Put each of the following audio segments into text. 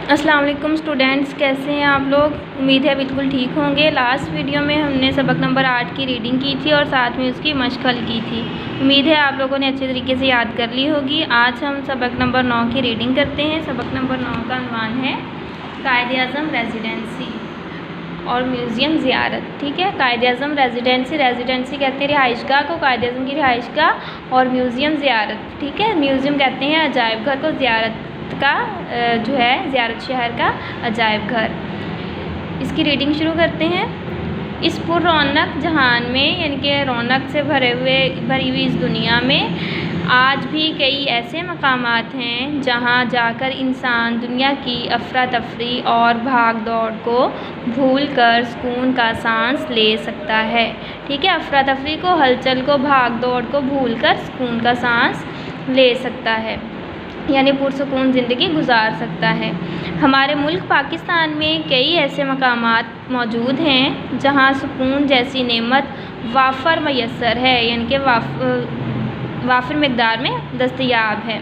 अस्सलाम वालेकुम स्टूडेंट्स, कैसे हैं आप लोग। उम्मीद है बिल्कुल ठीक होंगे। लास्ट वीडियो में हमने सबक नंबर 8 की रीडिंग की थी और साथ में उसकी मशक़ल की थी। उम्मीद है आप लोगों ने अच्छे तरीके से याद कर ली होगी। आज हम सबक नंबर 9 की रीडिंग करते हैं। सबक नंबर 9 का उन्वान है कायद-ए-आज़म रेजिडेंसी और म्यूज़ियम ज़ियारत। ठीक है, कायद-ए-आज़म रेजिडेंसी कहते हैं रिहाइशगाह को, कायद-ए-आज़म की रिहाइशगाह, और म्यूज़ियम ज़ियारत। ठीक है, म्यूज़ियम कहते हैं अजायब घर को, ज़ियारत का जो है ज़ियारत शहर का अजायब घर। इसकी रीडिंग शुरू करते हैं। इस पुर-रौनक जहान में, यानी कि रौनक से भरी हुई इस दुनिया में आज भी कई ऐसे मकामात हैं जहां जाकर इंसान दुनिया की अफरा तफरी और भाग दौड़ को भूलकर सुकून का सांस ले सकता है। ठीक है, अफरा तफरी को, हलचल को, भाग दौड़ को भूलकर सुकून का सांस ले सकता है, यानी पुरसुकून ज़िंदगी गुजार सकता है। हमारे मुल्क पाकिस्तान में कई ऐसे मकामात मौजूद हैं जहां सुकून जैसी नेमत वाफर मैसर है, यानी कि वाफिर मकदार में दस्तयाब है।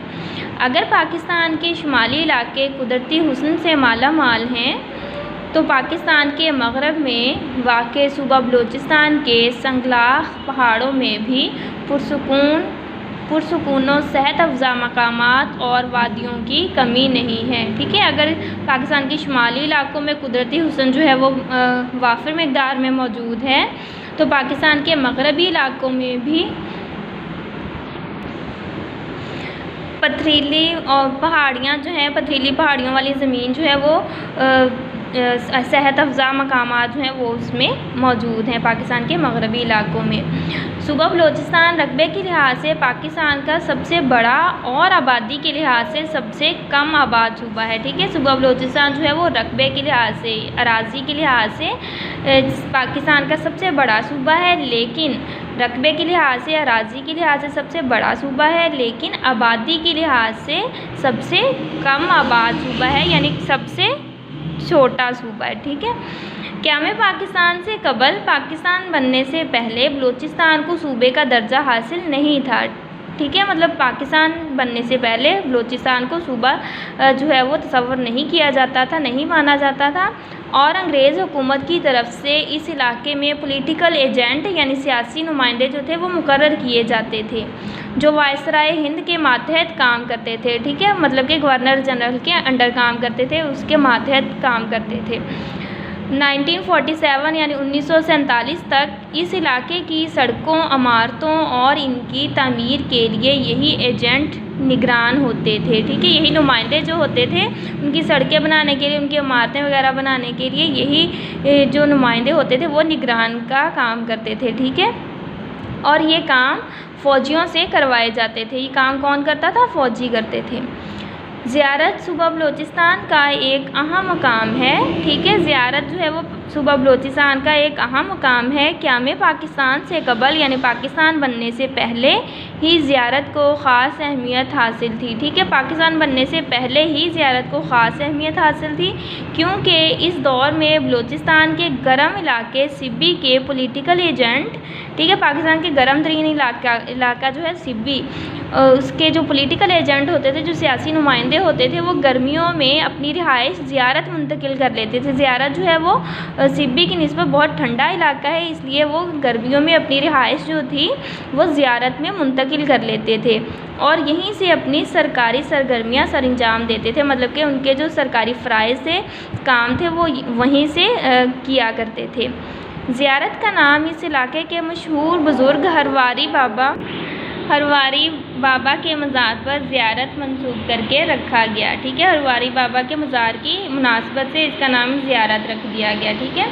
अगर पाकिस्तान के शुमाली इलाके कुदरती हुस्न से माला माल हैं तो पाकिस्तान के मगरब में वाक़ सूबा बलूचिस्तान के संगलाख पहाड़ों में भी पुरसुकून और सेहत अफ़ज़ा मकामात और वादियों की कमी नहीं है। ठीक है, अगर पाकिस्तान के शुमाली इलाकों में कुदरती हुस्न जो है वो वाफिर मकदार में मौजूद है, तो पाकिस्तान के मगरबी इलाकों में भी पथरीली और पहाड़ियाँ जो हैं, पथरीली पहाड़ियों वाली ज़मीन जो है वो सेहत अफ़ज़ा मकामात जो हैं वो उसमें मौजूद हैं पाकिस्तान के मगरबी इलाकों में। सूबा बलूचिस्तान रकबे के लिहाज से पाकिस्तान का सबसे बड़ा और आबादी के लिहाज से सबसे कम आबाद सूबा है। ठीक है, सूबा बलूचिस्तान जो है वो रकबे के लिहाज से, अराज़ी के लिहाज से पाकिस्तान का सबसे बड़ा सूबा है, लेकिन रकबे के लिहाज से, अराज़ी के लिहाज से सबसे बड़ा सूबा है, लेकिन आबादी के लिहाज से सबसे कम आबाद सूबा है, यानी सबसे छोटा सूबा है। ठीक है, क़याम पाकिस्तान से कबल, पाकिस्तान बनने से पहले बलूचिस्तान को सूबे का दर्जा हासिल नहीं था। ठीक है, मतलब पाकिस्तान बनने से पहले बलूचिस्तान को सूबा जो है वो तसव्वुर नहीं किया जाता था, नहीं माना जाता था, और अंग्रेज़ हुकूमत की तरफ से इस इलाके में पॉलिटिकल एजेंट यानी सियासी नुमाइंदे जो थे वो मुकर्रर किए जाते थे, जो वायसराय हिंद के मातहत काम करते थे। ठीक है, मतलब कि गवर्नर जनरल के अंडर काम करते थे, उसके मातहत काम करते थे। 1947 यानी 1947 तक इस इलाके की सड़कों, इमारतों और इनकी तामीर के लिए यही एजेंट निगरान होते थे। ठीक है, यही नुमाइंदे जो होते थे उनकी सड़कें बनाने के लिए, उनकी इमारतें वगैरह बनाने के लिए यही जो नुमाइंदे होते थे वो निगरान का काम करते थे। ठीक है, और ये काम फ़ौजियों से करवाए जाते थे। ये काम कौन करता था? फ़ौजी करते थे। ज़ियारत सूबा बलूचिस्तान का एक अहम मकाम है। ठीक है, ज़ियारत जो है वो सूबा बलूचिस्तान का एक अहम मकाम है। क़याम पाकिस्तान से कबल, यानी पाकिस्तान बनने से पहले ही ज़ियारत को ख़ास अहमियत हासिल थी। ठीक है, पाकिस्तान बनने से पहले ही ज़ियारत को ख़ास अहमियत हासिल थी, क्योंकि इस दौर में बलूचिस्तान के गर्म इलाके सिब्बी के पॉलिटिकल एजेंट, ठीक है, पाकिस्तान के गर्म तरीन इलाका जो है सिब्बी, उसके जो पॉलिटिकल एजेंट होते थे, जो सियासी नुमाइंदे होते थे, वो गर्मियों में अपनी रिहाइश ज़ियारत मुंतकिल कर लेते थे। ज़ियारत जो है वो सिब्बी की निस्बत बहुत ठंडा इलाका है, इसलिए वो गर्मियों में अपनी रिहाइश जो थी वो ज़ियारत में मुंतकिल कर लेते थे और यहीं से अपनी सरकारी सरगर्मियाँ सरअंजाम देते थे। मतलब कि उनके जो सरकारी फ़राइज़ थे, काम थे, वो वहीं से किया करते थे। ज़ियारत का नाम इस इलाके के मशहूर बुज़ुर्ग हरवारी बाबा के मज़ार पर ज़ियारत मंसूब करके रखा गया। ठीक है, हरवारी बाबा के मज़ार की मुनासबत से इसका नाम ज़ियारत रख दिया गया। ठीक है,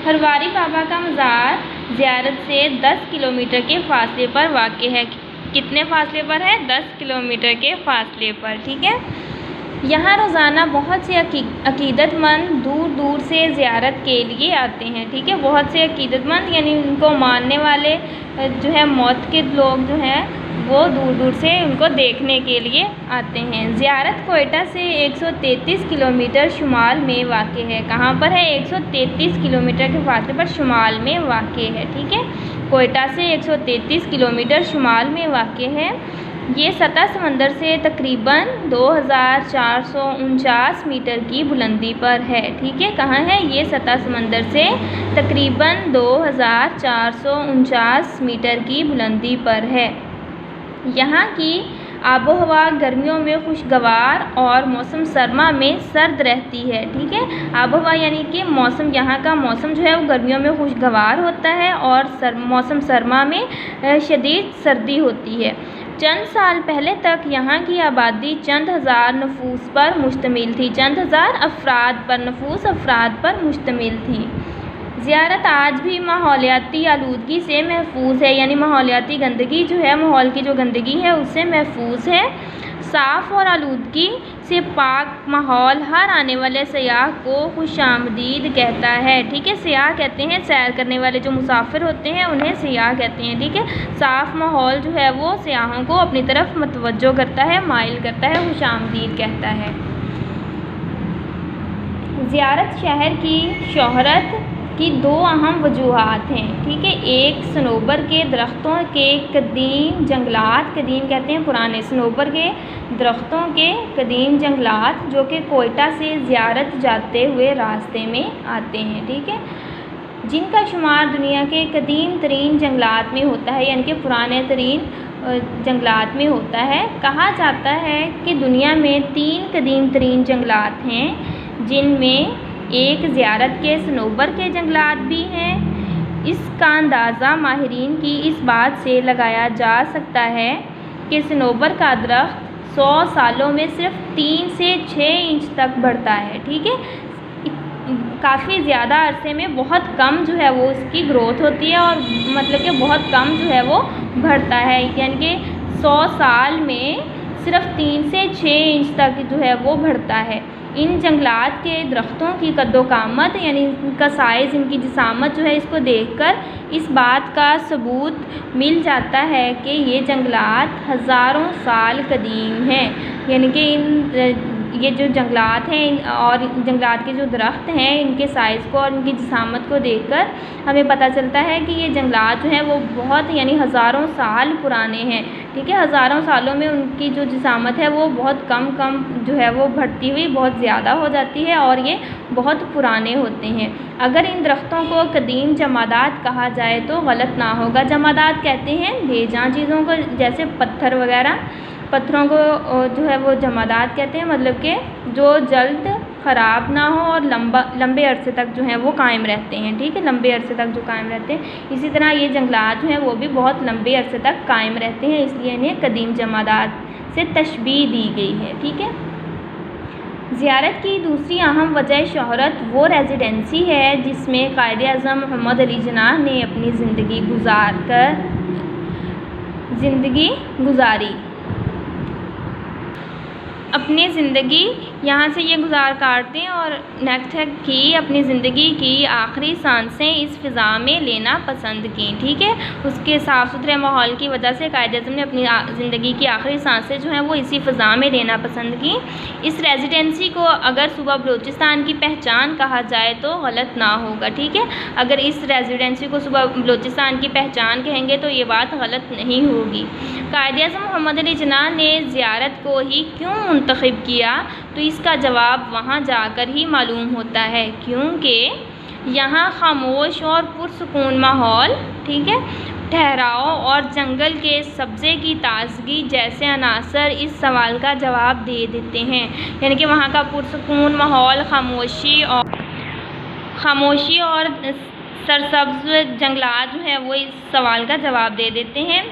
हरवारी बाबा का मज़ार ज़ियारत से 10 किलोमीटर के फासले पर वाक़ है। कितने फासले पर है? 10 किलोमीटर के फासले पर। ठीक है, यहाँ रोज़ाना बहुत से अकीदतमंद दूर दूर से ज़ियारत के लिए आते हैं। ठीक है, बहुत से अकीदतमंद यानी उनको मानने वाले जो है मौत के लोग जो हैं वो दूर दूर से उनको देखने के लिए आते हैं। ज़ियारत कोयटा से 133 किलोमीटर शुमाल में वाक़ है। कहाँ पर है? 133 किलोमीटर के फासले पर शुमाल में वाक़ है। ठीक है, कोयटा से 133 किलोमीटर शुमाल में वाक़ है। ये सतह समंदर से तकरीबन 2449 मीटर की बुलंदी पर है। ठीक है, कहाँ है ये? सतह समंदर से तकरीबन 2449 मीटर की बुलंदी पर है। यहाँ की आबोहवा गर्मियों में खुशगवार और मौसम सरमा में सर्द रहती है। ठीक है, आबोहवा यानी कि मौसम, यहाँ का मौसम जो है वो गर्मियों में खुशगवार होता है और मौसम सरमा में शदीद सर्दी होती है। चंद साल पहले तक यहाँ की आबादी चंद हज़ार नफूस पर मुश्तमिल थी। चंद हज़ार अफराद पर मुश्तमिल थी। ज़ियारत आज भी माहौलियाती आलूदगी से महफूज है, यानी माहौलियाती गंदगी जो है, माहौल की जो गंदगी है उससे महफूज है। साफ़ और आलूदगी से पाक माहौल हर आने वाले सयाह को खुशामदीद कहता है। ठीक है, सयाह कहते हैं, सैर करने वाले जो मुसाफिर होते हैं उन्हें सयाह कहते हैं। ठीक है, साफ़ माहौल जो है वो सयाहों को अपनी तरफ मतवज्जो करता है, माइल करता है, खुशामदीद कहता है। ज़ियारत शहर की शोहरत की दो अहम वजूहात हैं। ठीक है, एक सनोबर के दरख्तों के कदीम जंगलात, कदीम कहते हैं पुराने, सनोबर के दरख्तों के कदीम जंगलात जो कि कोयटा से ज़ियारत जाते हुए रास्ते में आते हैं। ठीक है, जिनका शुमार दुनिया के कदीम तरीन जंगलात में होता है, यानी कि पुराने तरीन जंगलात में होता है। कहा जाता है कि दुनिया में 3 कदीम तरीन जंगलात हैं, जिनमें एक ज़ियारत के सनोबर के जंगलात भी हैं। इसका अंदाज़ा माहिरीन की इस बात से लगाया जा सकता है कि सनोबर का दरख्त 100 सालों में सिर्फ 3 से 6 इंच तक बढ़ता है। ठीक है, काफ़ी ज़्यादा अरसे में बहुत कम जो है वो इसकी ग्रोथ होती है और मतलब कि बहुत कम जो है वो बढ़ता है, यानी कि 100 साल में सिर्फ 3 से 6 इंच तक जो है वो बढ़ता है। इन जंगलात के दरख्तों की कद्दो-कामत, यानी इनका साइज़, इनकी जिसामत जो है, इसको देखकर इस बात का सबूत मिल जाता है कि ये जंगलात हज़ारों साल कदीम हैं। यानी कि ये जो जंगलात हैं और जंगलात के जो दरख्त हैं, इनके साइज़ को और इनकी जिसामत को देखकर हमें पता चलता है कि ये जंगलात जो हैं वो बहुत, यानी हज़ारों साल पुराने हैं। ठीक है, हज़ारों सालों में उनकी जो जिसामत है वो बहुत कम जो है वो बढ़ती हुई बहुत ज़्यादा हो जाती है और ये बहुत पुराने होते हैं। अगर इन दरख्तों को कदीम जमादात कहा जाए तो गलत ना होगा। जमादात कहते हैं बेजान चीज़ों को, जैसे पत्थर वगैरह, पत्थरों को जो है वो जमादात कहते हैं, मतलब कि जो जल्द ख़राब ना हो और लंबे अरसे तक जो हैं वो कायम रहते हैं। ठीक है, लंबे अरसे तक जो कायम रहते हैं। इसी तरह ये जंगलात जो हैं वो भी बहुत लंबे अरसे तक कायम रहते हैं, इसलिए इन्हें कदीम जमादात से तशबीह दी गई है। ठीक है, ज़ियारत की दूसरी अहम वजह शोहरत वो रेजिडेंसी है जिसमें कायद-ए-आज़म मोहम्मद अली जिन्नाह ने अपनी ज़िंदगी गुजारी। अपनी ज़िंदगी यहाँ से ये गुजार काटते हैं और नेक्स्ट है कि अपनी ज़िंदगी की आखिरी सांसें इस फ़िज़ा में लेना पसंद की। ठीक है, उसके साफ़ सुथरे माहौल की वजह से कायद-ए-आज़म ने अपनी ज़िंदगी की आखिरी सांसें जो हैं वो इसी फ़िज़ा में लेना पसंद की। इस रेजिडेंसी को अगर सूबा बलूचिस्तान की पहचान कहा जाए तो गलत ना होगा। ठीक है, अगर इस रेजिडेंसी को सूबा बलूचिस्तान की पहचान कहेंगे तो ये बात गलत नहीं होगी। कायद-ए-आज़म मोहम्मद अली जिन्नाह ने ज़ियारत को ही क्यों मुंतखब किया, तो इसका जवाब वहाँ जाकर ही मालूम होता है, क्योंकि यहाँ खामोश और पुरसुकून माहौल, ठीक है, ठहराव और जंगल के सब्ज़े की ताज़गी जैसे अनासर इस सवाल का जवाब दे देते हैं। यानी कि वहाँ का पुरसुकून माहौल, खामोशी और सरसब्ज़ जंगलात जो है वो इस सवाल का जवाब दे देते हैं।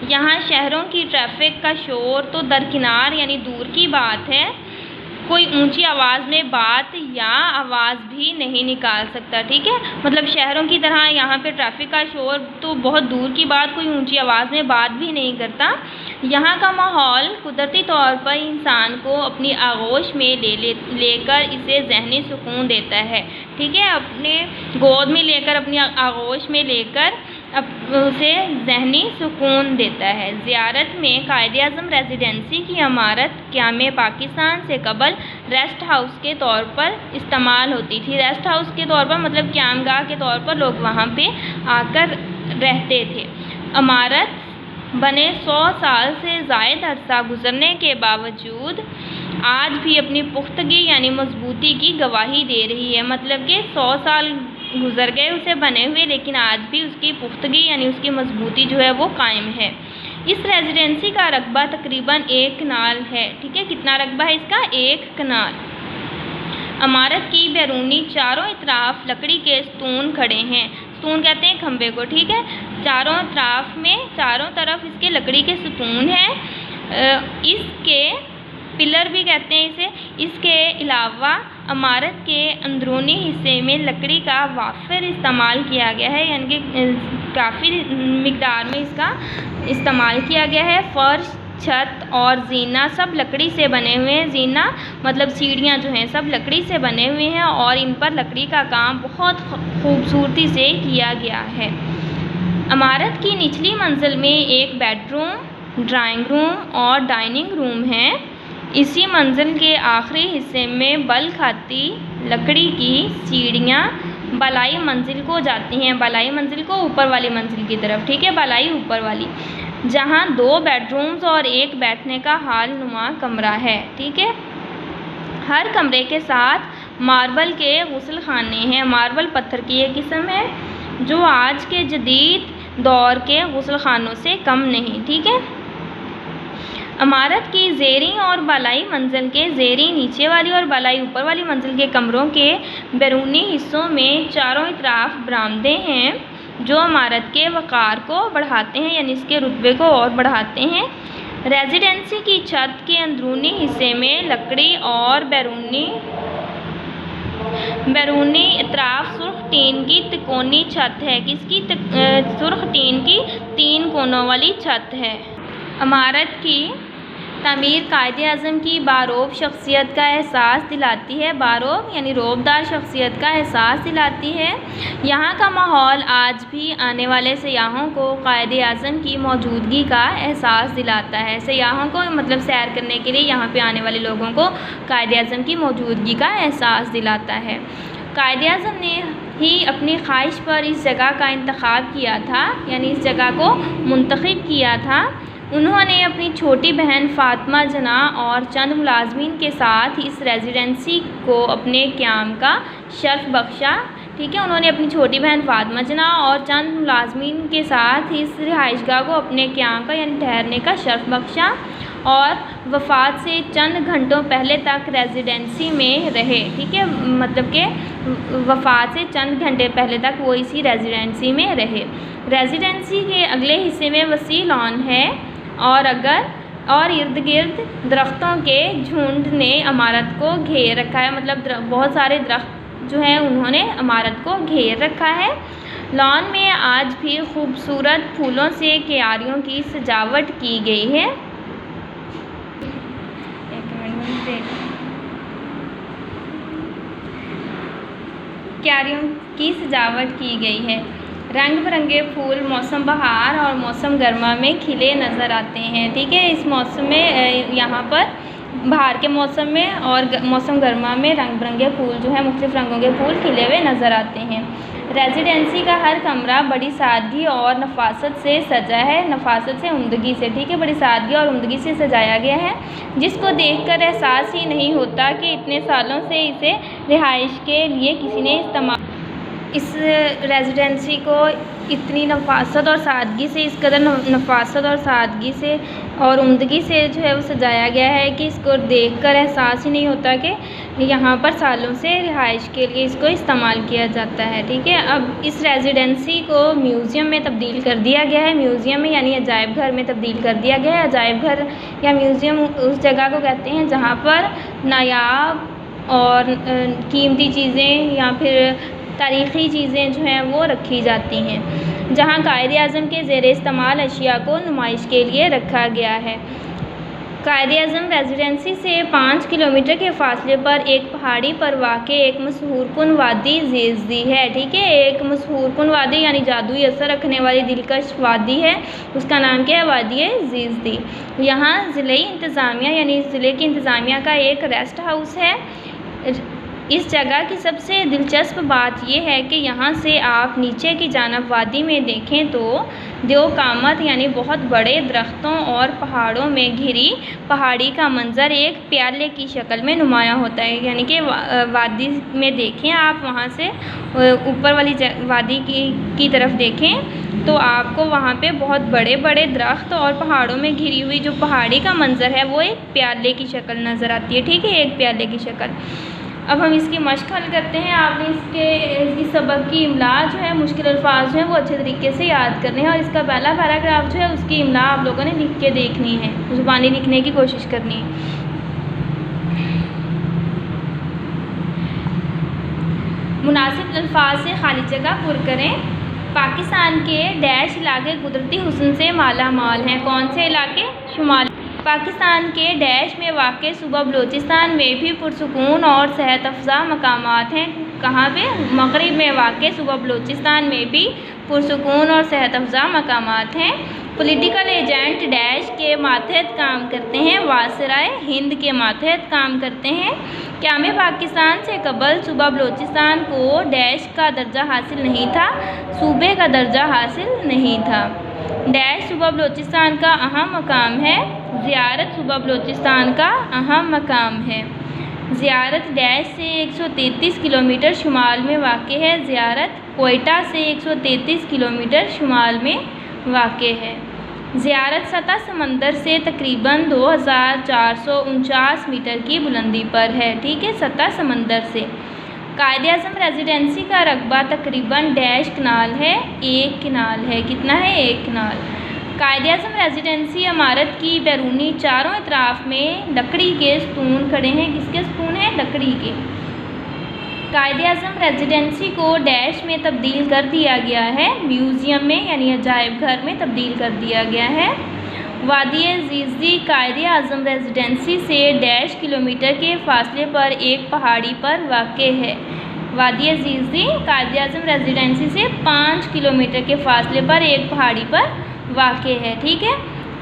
यहाँ शहरों की ट्रैफिक का शोर तो दरकिनार, यानी दूर की बात है, कोई ऊंची आवाज़ में बात या आवाज़ भी नहीं निकाल सकता। ठीक है, मतलब शहरों की तरह यहाँ पे ट्रैफिक का शोर तो बहुत दूर की बात, कोई ऊंची आवाज़ में बात भी नहीं करता। यहाँ का माहौल कुदरती तौर पर इंसान को अपनी आगोश में लेकर इसे ज़हनी सुकून देता है। ठीक है, अपने गोद में लेकर, अपनी आगोश में लेकर उसे ज़हनी सुकून देता है। ज़ियारत में कायद-ए-आज़म रेजिडेंसी की इमारत क़याम पाकिस्तान से कबल रेस्ट हाउस के तौर पर इस्तेमाल होती थी। रेस्ट हाउस के तौर पर मतलब क़यामगाह के तौर पर लोग वहाँ पे आकर रहते थे। इमारत बने 100 साल से ज़ायद अरसा गुजरने के बावजूद आज भी अपनी पुख्तगी यानी मजबूती की गवाही दे रही है। मतलब कि 100 साल गुजर गए उसे बने हुए, लेकिन आज भी उसकी पुख्तगी यानी उसकी मजबूती जो है वो कायम है। इस रेजिडेंसी का रकबा तकरीबन 1 कनाल है। ठीक है, कितना रकबा है इसका? 1 कनाल। इमारत की बैरूनी चारों इतराफ लकड़ी के स्तून खड़े हैं। स्तून कहते हैं खंबे को। ठीक है, चारों तरफ इसके लकड़ी के स्तून हैं। इसके पिलर भी कहते हैं इसे। इसके अलावा इमारत के अंदरूनी हिस्से में लकड़ी का वाफिर इस्तेमाल किया गया है, यानी कि काफ़ी मिकदार में इसका इस्तेमाल किया गया है। फर्श, छत और जीना सब लकड़ी से बने हुए हैं। जीना मतलब सीढ़ियाँ जो हैं सब लकड़ी से बने हुए हैं और इन पर लकड़ी का काम बहुत खूबसूरती से किया गया है। इमारत की निचली मंजिल में एक बेडरूम, ड्राइंग रूम और डाइनिंग रूम है। इसी मंजिल के आखिरी हिस्से में बल खाती लकड़ी की सीढ़ियाँ बलाई मंजिल को जाती हैं। बलाई मंजिल को ऊपर वाली मंजिल की तरफ। ठीक है, बलाई ऊपर वाली, जहाँ 2 बेडरूम्स और एक बैठने का हाल नुमा कमरा है। ठीक है, हर कमरे के साथ मार्बल के गुस्ल खाने हैं। मार्बल पत्थर की एक किस्म है जो आज के जदीद दौर के गुस्ल खानों से कम नहीं। ठीक है, इमारत की ज़ेरी और बालाई मंजिल के ज़ेरी नीचे वाली और बालाई ऊपर वाली मंजिल के कमरों के बैरूनी हिस्सों में चारों इतराफ बरामदे हैं जो इमारत के वक़ार को बढ़ाते हैं, यानी इसके रुतबे को और बढ़ाते हैं। रेजिडेंसी की छत के अंदरूनी हिस्से में लकड़ी और बैरूनी इतराफ सुर्ख टीन की तिकोनी छत है। किसकी? सुर्ख टीन की 3 कोनों वाली छत है। इमारत की तामीर कायदे-आज़म की बारोब शख्सियत का एहसास दिलाती है। बारोब यानी रोबदार शख्सियत का एहसास दिलाती है। यहाँ का माहौल आज भी आने वाले सयाहों को कायदे-आज़म की मौजूदगी का एहसास दिलाता है। सयाहों को मतलब सैर करने के लिए यहाँ पे आने वाले लोगों को कायदे-आज़म की मौजूदगी का एहसास दिलाता है। कायदे-आज़म ने ही अपनी ख्वाहिश पर इस जगह का इंतखाब किया था, यानी इस जगह को मुंतखब किया था। उन्होंने अपनी छोटी बहन फ़ातिमा जना और चंद मुलाजमीन के साथ इस रेजिडेंसी को अपने क़याम का शर्फ बख्शा। ठीक है, उन्होंने अपनी छोटी बहन फ़ातिमा जना और चंद मुलाजमीन के साथ इस रिहाइशगाह को अपने क़याम का यानी ठहरने का शर्फ बख्शा और वफ़ात से चंद घंटों पहले तक रेजिडेंसी में रहे। ठीक है, मतलब कि वफ़ात से चंद घंटे पहले तक वो इसी रेजिडेंसी में रहे। रेजिडेंसी के अगले हिस्से में वसी लॉन है और इर्द गिर्द दरख्तों के झुंड ने इमारत को घेर रखा है। मतलब बहुत सारे दरख्त जो हैं उन्होंने इमारत को घेर रखा है। लॉन में आज भी खूबसूरत फूलों से क्यारियों की सजावट की गई है। क्यारियों की सजावट की गई है। रंग बिरंगे फूल मौसम बहार और मौसम गर्मा में खिले नज़र आते हैं। ठीक है, इस मौसम में यहाँ पर बहार के मौसम में और मौसम गर्मा में रंग बिरंगे फूल जो है मुख्तलिफ़ रंगों के फूल खिले हुए नज़र आते हैं। रेजिडेंसी का हर कमरा बड़ी सादगी और नफासत से सजा है। नफासत से उम्दगी से। ठीक है, बड़ी सादगी और उम्दगी से सजाया गया है, जिसको देखकर एहसास ही नहीं होता कि इतने सालों से इसे रिहाइश के लिए किसी ने इस्तेमाल। इस रेजिडेंसी को इतनी नफासत और सादगी से, इस कदर नफासत और सादगी से और उम्दगी से जो है वो सजाया गया है कि इसको देखकर एहसास ही नहीं होता कि यहाँ पर सालों से रिहाइश के लिए इसको इस्तेमाल किया जाता है। ठीक है, अब इस रेजिडेंसी को म्यूज़ियम में तब्दील कर दिया गया है। म्यूज़ियम में यानी अजायब घर में तब्दील कर दिया गया है। अजायब घर या म्यूज़ियम उस जगह को कहते हैं जहाँ पर नायाब और कीमती चीज़ें या फिर तारीख़ी चीज़ें जो हैं वो रखी जाती हैं, जहाँ कायदे-आज़म के ज़ेरे इस्तेमाल अशिया को नुमाइश के लिए रखा गया है। कायदे-आज़म रेजिडेंसी से 5 किलोमीटर के फासले पर एक पहाड़ी पर वाक़ एक मशहूरकुन वादी ज़ीज़दी है। ठीक है, एक मशहूरकुन वादी यानी जादुई असर रखने वाली दिलकश वादी है। उसका नाम क्या है? वादी ज़ीज़दी। यहाँ ज़िले इंतज़ामिया यानी ज़िले की इंतज़ामिया का एक रेस्ट हाउस है। इस जगह की सबसे दिलचस्प बात यह है कि यहाँ से आप नीचे की जानब वादी में देखें तो देवकामत यानी बहुत बड़े दरख्तों और पहाड़ों में घिरी पहाड़ी का मंज़र एक प्याले की शक्ल में नुमायाँ होता है। यानी कि वादी में देखें आप, वहाँ से ऊपर वाली वादी की तरफ देखें तो आपको वहाँ पे बहुत बड़े बड़े दरख्त और पहाड़ों में घिरी हुई जो पहाड़ी का मंज़र है वो एक प्याले की शक्ल नज़र आती है। ठीक है, एक प्याले की शक्ल। अब हम इसकी मश्क हल करते हैं। आपने इस सबक की इमला जो है, मुश्किल अल्फाज जो है वो अच्छे तरीके से याद करने हैं और इसका पहला पैराग्राफ जो है उसकी इमला आप लोगों ने लिख के देखनी है, ज़ुबानी लिखने की कोशिश करनी है। मुनासिब अल्फाज से खाली जगह पुर करें। पाकिस्तान के डैश इलाके कुदरती हुस्न से माला माल हैं। कौन से इलाके? शुमाल पाकिस्तान के डैश में वाक़ सूबा बलूचिस्तान में भी पुरसुकून और सेहत अफ़ज़ा मकामात हैं। कहाँ पे? मग़रिब में वाक़ सूबा बलूचिस्तान में भी पुरसुकून और सेहत अफ़ज़ा मकामात हैं। पॉलिटिकल एजेंट डैश के मातहत काम करते हैं, वासराए हिंद के मातहत काम करते हैं। क़याम पाकिस्तान से कबल सूबा बलूचिस्तान को डैश का दर्जा हासिल नहीं था, सूबे का दर्जा हासिल नहीं था। डैश सूबा बलूचिस्तान का अहम मकाम है, ज़ियारत सूबा बलूचिस्तान का अहम मकाम है। ज़ियारत डैश से 133 किलोमीटर शुमाल में वाक़ है। ज़ियारत कोयटा से 133 किलोमीटर शुमाल में वाक़ है। ज़ियारत सतह समंदर से तकरीबन 2449 मीटर की बुलंदी पर है। ठीक है, सतह समंदर से। कायद-ए-आज़म रेजिडेंसी का रकबा तकरीबन डैश कनाल है, 1 कनाल है। कितना है? 1 कनाल। कायद-ए-आज़म रेजिडेंसी इमारत की बैरूनी चारों अतराफ़ में लकड़ी के सतून खड़े हैं। किसके सतून हैं? लकड़ी के। कायद-ए-आज़म रेजिडेंसी को डैश में तब्दील कर दिया गया है, म्यूज़ियम में यानी अजायब घर में तब्दील कर दिया गया है। वादी अज़ीज़ी कायद-ए-आज़म रेजिडेंसी से डैश किलोमीटर के फासले पर एक पहाड़ी पर वाक़ है। वादी अज़ीज़ी कायद-ए-आज़म रेजिडेंसी से 5 किलोमीटर के फासले पर एक पहाड़ी पर वाक़ है। ठीक है,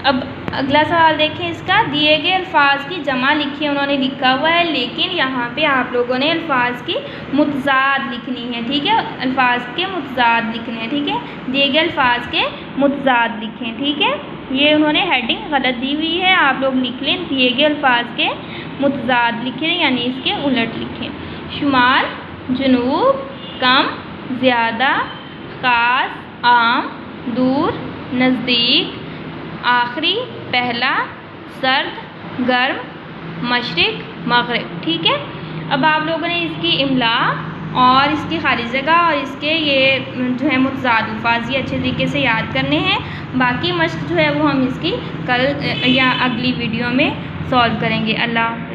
अब अगला सवाल देखें इसका। दिए गए अल्फाज की जमा लिखिए। उन्होंने लिखा हुआ है, लेकिन यहाँ पे आप लोगों ने अल्फाज की मुतज़ाद लिखनी है। ठीक है, अल्फाज के मुतज़ाद लिखने हैं। ठीक है, दिए गए अल्फाज के मुतज़ाद लिखें। ठीक है, ये उन्होंने हेडिंग गलत दी हुई है, आप लोग लिख लें। दिए गए अल्फाज के मुतज़ाद लिखें यानी इसके उलट लिखें। शुमाल, जनूब, कम, ज़्यादा, ख़ास, आम, दूर, नज़दीक, आखिरी, पहला, सर्द, गर्म, मशरिक़, मग़रिब। ठीक है, अब आप लोगों ने इसकी इमला और इसकी खाली जगह और इसके ये जो है मुतज़ाद अल्फाज ये अच्छे तरीके से याद करने हैं। बाकी मश्क जो है वो हम इसकी कल या अगली वीडियो में सॉल्व करेंगे। अल्लाह।